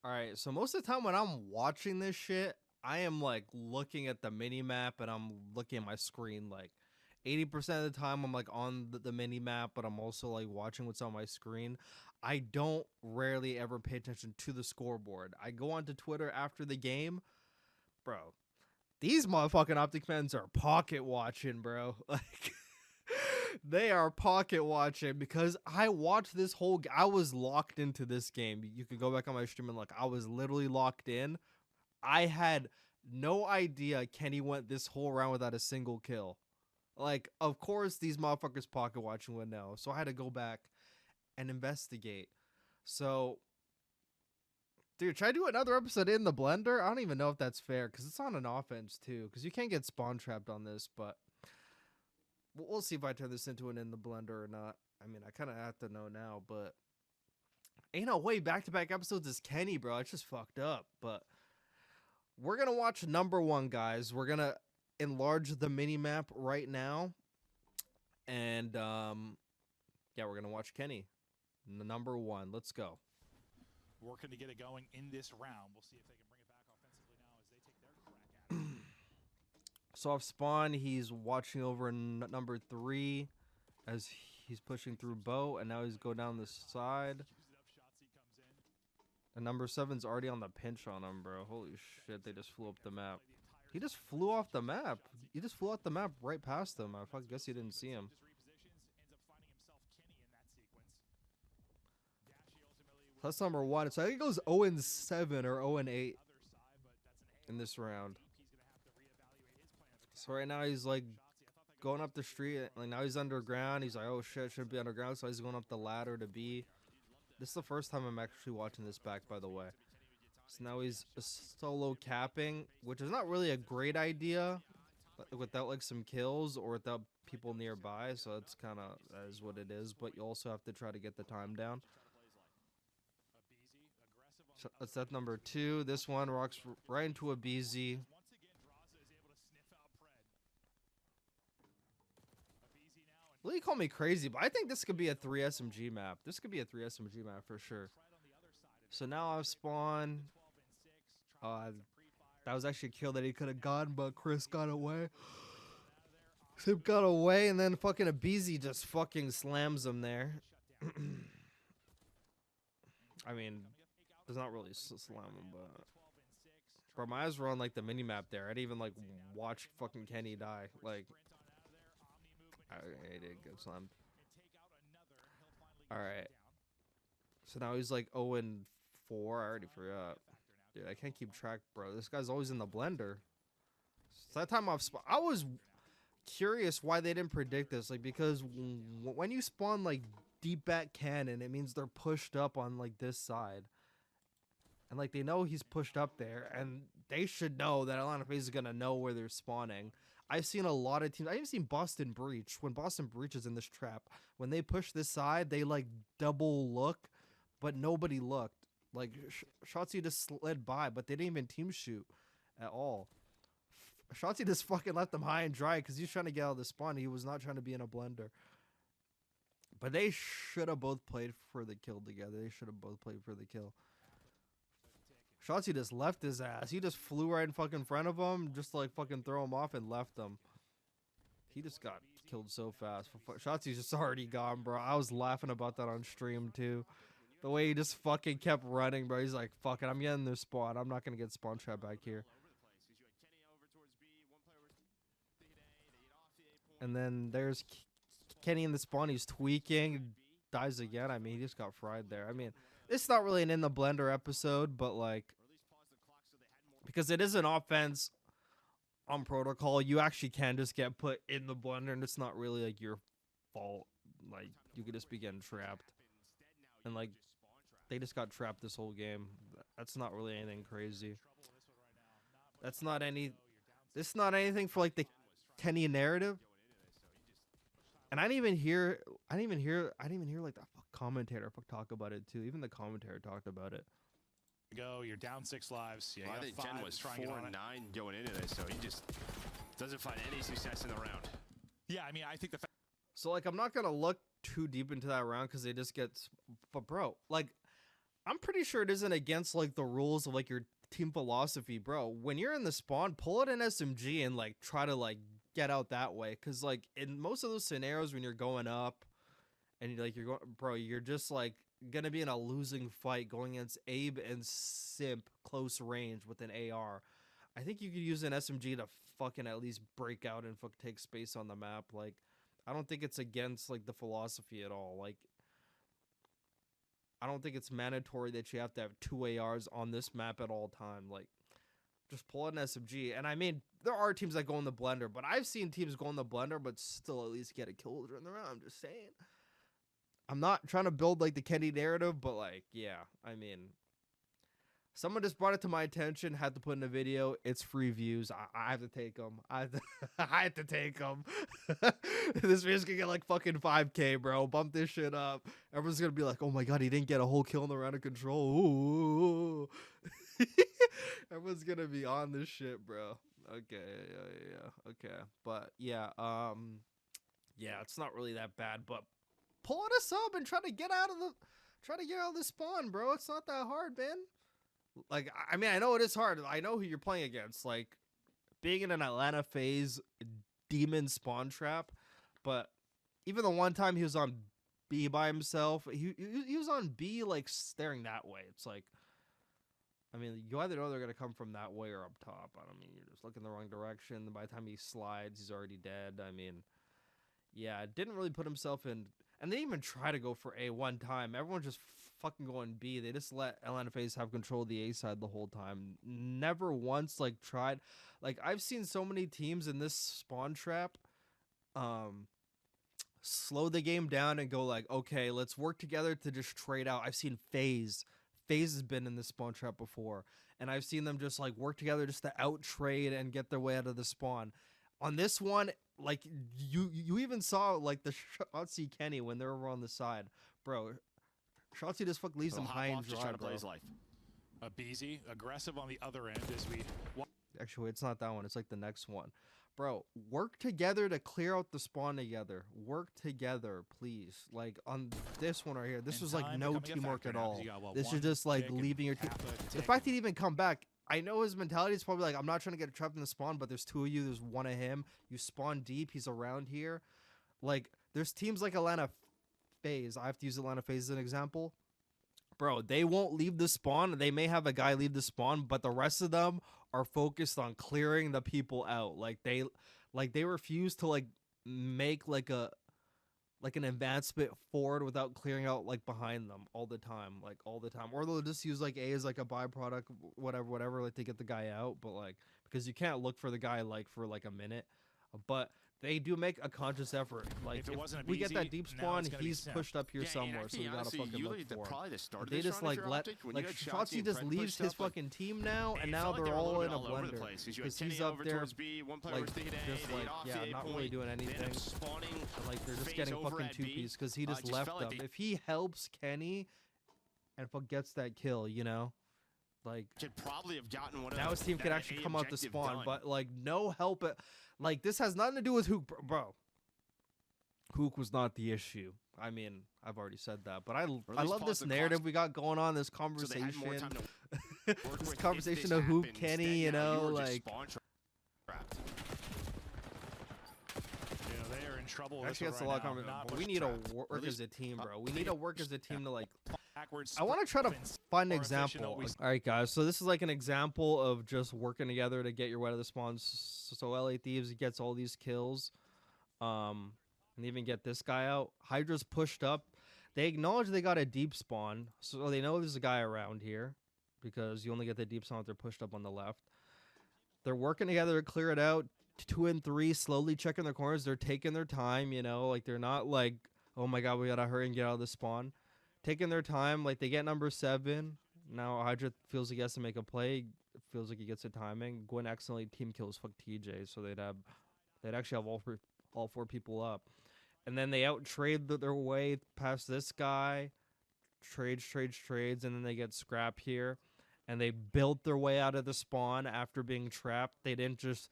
All right, so most of the time when I'm watching this shit, I am like looking at the mini map and I'm looking at my screen. Like 80% of the time, I'm like on the mini map, but I'm also like watching what's on my screen. I don't rarely ever pay attention to the scoreboard. I go onto Twitter after the game, bro. These motherfucking optic fans are pocket watching, bro. Like they are pocket watching because I watched this whole. I was locked into this game. You could go back on my stream and look. I was literally locked in. I had no idea Kenny went this whole round without a single kill. Like, of course, these motherfuckers pocket watching would know. So I had to go back and investigate. So, dude, should I do another episode in the blender? I don't even know if that's fair because it's on an offense too. Because you can't get spawn trapped on this, but we'll see if I turn this into an in the blender or not. I mean, I kind of have to know now, but ain't no way back-to-back episodes is Kenny, bro. It's just fucked up. But we're gonna watch number one, guys. We're gonna enlarge the mini map right now, and yeah, we're gonna watch Kenny, number one. Let's go. Working to get it going in this round. We'll see if they can bring it back offensively now as they take their crack at it. So off spawn, he's watching over number three as he's pushing through Bo, and now he's going down the side. And number seven's already on the pinch on him, bro. Holy shit, they just flew up the map. He just flew off the map. He just flew off the map right past him. I guess he didn't see him. That's number one. So I think it goes 0-7 or 0-8 in this round. So right now he's like going up the street. Like now he's underground. He's like, oh shit, shouldn't be underground. So he's going up the ladder to B. This is the first time I'm actually watching this back, by the way. So now he's solo capping, which is not really a great idea without like some kills or without people nearby. So it's kind of that is what it is. But you also have to try to get the time down. So that's that number two. This one rocks right into a BZ. Well, you call me crazy, but I think this could be a 3 SMG map. This could be a 3 SMG map for sure. So now I've spawned. That was actually a kill that he could have gotten, but Chris got away. Sip got away, and then fucking a BZ just fucking slams him there. I mean, does not really slam him, but bro, my eyes were on like the mini map there. I didn't even like watch fucking Kenny die. Like, I did get slammed. All right. So now he's like 0-4. I already forgot. Dude, I can't keep track, bro. This guy's always in the blender. So that time I was curious why they didn't predict this. Like, because when you spawn like deep back cannon, it means they're pushed up on like this side. And like they know he's pushed up there, and they should know that Atlanta FaZe is gonna know where they're spawning. I've seen a lot of teams. I even seen Boston Breach. When Boston Breach is in this trap, when they push this side, they like double look, but nobody looked. Like Shotzi just slid by, but they didn't even team shoot at all. Shotzi just fucking left them high and dry because he's trying to get out of the spawn. He was not trying to be in a blender. But they should have both played for the kill together. They should have both played for the kill. Shotzi just left his ass. He just flew right in fucking front of him, just to like fucking throw him off and left him. He just got killed so fast. Shotzi's just already gone, bro. I was laughing about that on stream too. The way he just fucking kept running, bro. He's like, fuck it, I'm getting this spawn. I'm not gonna get spawn trap back here. And then there's Kenny in the spawn. He's tweaking, dies again. I mean, he just got fried there. I mean, it's not really an in the blender episode, but like, because it is an offense on protocol, you actually can just get put in the blender, and it's not really like your fault. Like, you could just be getting trapped, and like they just got trapped this whole game. That's not really anything crazy. That's not any. This is not anything for like the Kenny narrative. And I didn't even hear like the commentator talk about it too. Even the commentator talked about it. Go, you're down 6 lives. Yeah, well, I think Jen was 4-9 going into this, so he just doesn't find any success in the round. Yeah, I mean, I think so like I'm not gonna look too deep into that round because they just get. But bro, like I'm pretty sure it isn't against like the rules of like your team philosophy, bro. When you're in the spawn, pull out an SMG and like try to like get out that way, because like in most of those scenarios when you're going up and you're going, bro, you're just like gonna be in a losing fight going against Abe and Simp close range with an AR. I think you could use an SMG to fucking at least break out and take space on the map. Like, I don't think it's against like the philosophy at all. Like, I don't think it's mandatory that you have to have 2 ARs on this map at all time. Like, just pull out an SMG. And I mean, there are teams that go in the blender, but I've seen teams go in the blender but still at least get a kill during the round. I'm just saying. I'm not trying to build like the Kenny narrative, but like, yeah, I mean, someone just brought it to my attention, had to put in a video. It's free views. I have to take them. I have to take them. This video's gonna get like fucking 5K, bro. Bump this shit up. Everyone's gonna be like, oh my god, he didn't get a whole kill in the round of control. Ooh. Everyone's gonna be on this shit, bro. Okay, yeah. Okay. But yeah, yeah, it's not really that bad, but pull out a sub and try to get out of the spawn, bro. It's not that hard, man. Like, I mean, I know it is hard. I know who you're playing against. Like, being in an Atlanta FaZe demon spawn trap, but even the one time he was on B by himself, he was on B, like, staring that way. It's like, I mean, you either know they're going to come from that way or up top. I don't mean, you're just looking the wrong direction. By the time he slides, he's already dead. I mean, yeah, didn't really put himself in. And they didn't even try to go for A one time. Everyone just fucking going B. They just let Atlanta FaZe have control of the A side the whole time. Never once like tried. Like, I've seen so many teams in this spawn trap slow the game down and go like, okay, let's work together to just trade out. I've seen FaZe. FaZe has been in this spawn trap before, and I've seen them just like work together just to out trade and get their way out of the spawn. On this one, like, you even saw like the Shotzi Kenny when they were over on the side, bro. Shotzi just fuck leaves him high and dry, trying to bro. play his life. Beezy, aggressive on the other end as we... Actually, it's not that one. It's like the next one. Bro, work together to clear out the spawn together. Work together, please. Like, on this one right here, this was like no teamwork at all. This is just like leaving your team. The fact he'd even come back, I know his mentality is probably like, I'm not trying to get trapped in the spawn, but there's 2 of you, there's 1 of him. You spawn deep, he's around here. Like, there's teams like Atlanta FaZe. I have to use Atlanta FaZe as an example. Bro, they won't leave the spawn. They may have a guy leave the spawn, but the rest of them are focused on clearing the people out. Like, they refuse to like make like an advancement forward without clearing out like behind them all the time. Or they'll just use like A as like a byproduct, whatever, like to get the guy out. But like, because you can't look for the guy like for like a minute, but they do make a conscious effort. Like, if we get that deep spawn, he's pushed up here somewhere, so we gotta fucking look for him. They just like Shotzi just leaves his fucking team now, and now they're all in a blender because he's up there, like, just like, yeah, not really doing anything. And, like, they're just getting fucking 2-piece because he just left them. If he helps Kenny and gets that kill, you know, like, now his team could actually come out to spawn, but like, no help it. Like, this has nothing to do with Hook, bro. Hook was not the issue. I mean, I've already said that, but I love this narrative we got going on, this conversation. This conversation of Hook, Kenny, you know, like. They are in trouble. Actually, that's a lot of conversation. We need to work as a team, bro. We need to work as a team to like. I want to try to find an example. All right, guys. So this is like an example of just working together to get your way to the spawn. So LA Thieves gets all these kills, and even get this guy out. Hydra's pushed up. They acknowledge they got a deep spawn, so they know there's a guy around here because you only get the deep spawn if they're pushed up on the left. They're working together to clear it out. 2 and 3, slowly checking their corners. They're taking their time, you know, like they're not like, oh my god, we gotta hurry and get out of the spawn. Taking their time, like they get number 7. Now Hydra feels he has to make a play. Feels like he gets a timing. Gwen accidentally team kills fuck TJ, so they'd actually have all 4 people up, and then they out trade their way past this guy. Trades, and then they get scrap here, and they built their way out of the spawn after being trapped. They didn't just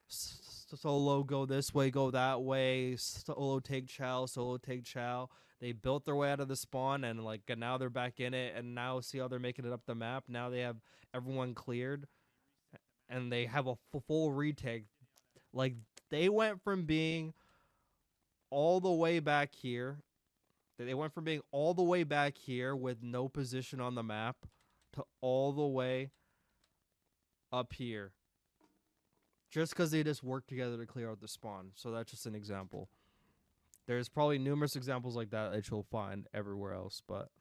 solo go this way, go that way, solo take chow. they built their way out of the spawn, and like now they're back in it, and now see how they're making it up the map. Now they have everyone cleared, and they have a full retake. Like they went from being all the way back here. They went from being all the way back here with no position on the map to all the way up here. Just because they just worked together to clear out the spawn. So that's just an example. There's probably numerous examples like that you'll find everywhere else, but